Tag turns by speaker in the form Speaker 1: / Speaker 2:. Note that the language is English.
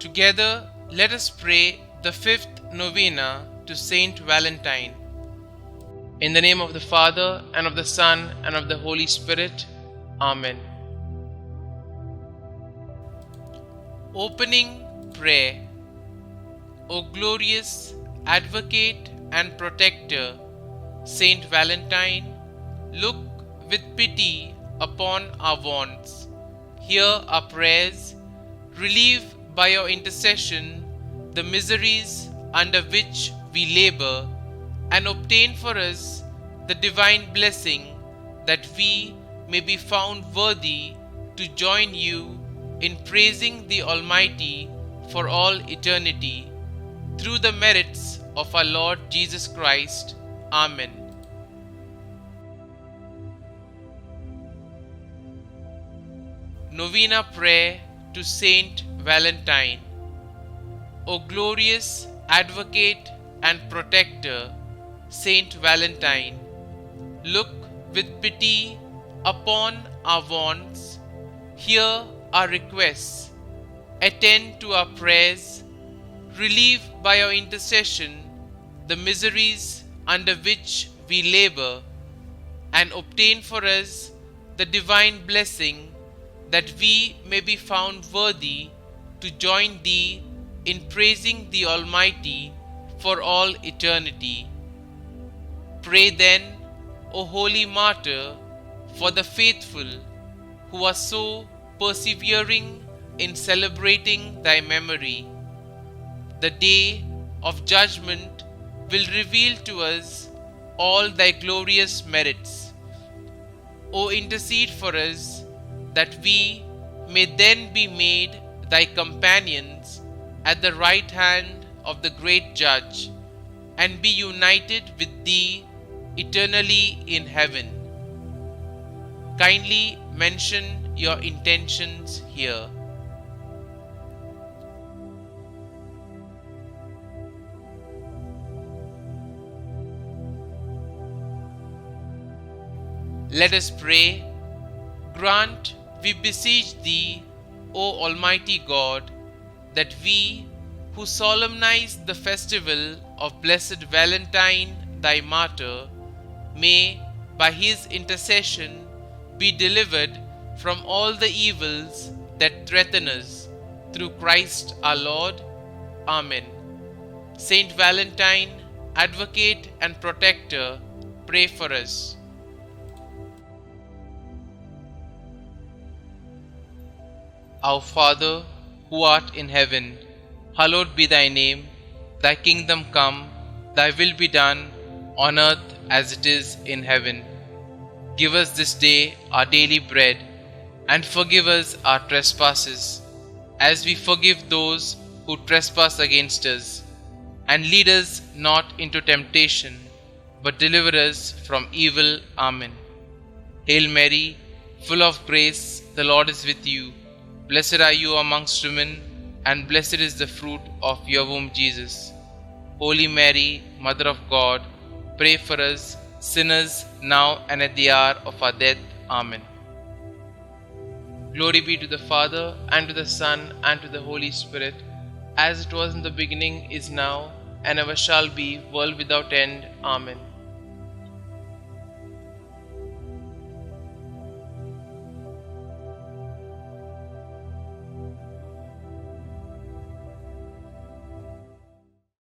Speaker 1: Together, let us pray the fifth novena to Saint Valentine. In the name of the Father, and of the Son, and of the Holy Spirit. Amen. Opening Prayer. O glorious Advocate and Protector, Saint Valentine, look with pity upon our wants. Hear our prayers. Relieve by your intercession the miseries under which we labor, and obtain for us the divine blessing that we may be found worthy to join you in praising the Almighty for all eternity. Through the merits of our Lord Jesus Christ. Amen. Novena Prayer to Saint Valentine. O glorious Advocate and Protector, Saint Valentine, look with pity upon our wants. Hear our requests. Attend to our prayers. Relieve by your intercession the miseries under which we labor, and obtain for us the divine blessing that we may be found worthy to join thee in praising the Almighty for all eternity. Pray then, O Holy Martyr, for the faithful who are so persevering in celebrating thy memory. The day of judgment will reveal to us all thy glorious merits. O intercede for us, that we may then be made thy companions at the right hand of the great Judge, and be united with thee eternally in heaven. Kindly mention your intentions here. Let us pray. Grant, we beseech thee, O Almighty God, that we, who solemnize the festival of Blessed Valentine, thy martyr, may, by his intercession, be delivered from all the evils that threaten us, through Christ our Lord. Amen. Saint Valentine, Advocate and Protector, pray for us. Our Father, who art in heaven, hallowed be thy name. Thy kingdom come, thy will be done, on earth as it is in heaven. Give us this day our daily bread, and forgive us our trespasses, as we forgive those who trespass against us. And lead us not into temptation, but deliver us from evil. Amen. Hail Mary, full of grace, the Lord is with you. Blessed are you amongst women, and blessed is the fruit of your womb, Jesus. Holy Mary, Mother of God, pray for us sinners, now and at the hour of our death. Amen. Glory be to the Father, and to the Son, and to the Holy Spirit, as it was in the beginning, is now, and ever shall be, world without end. Amen.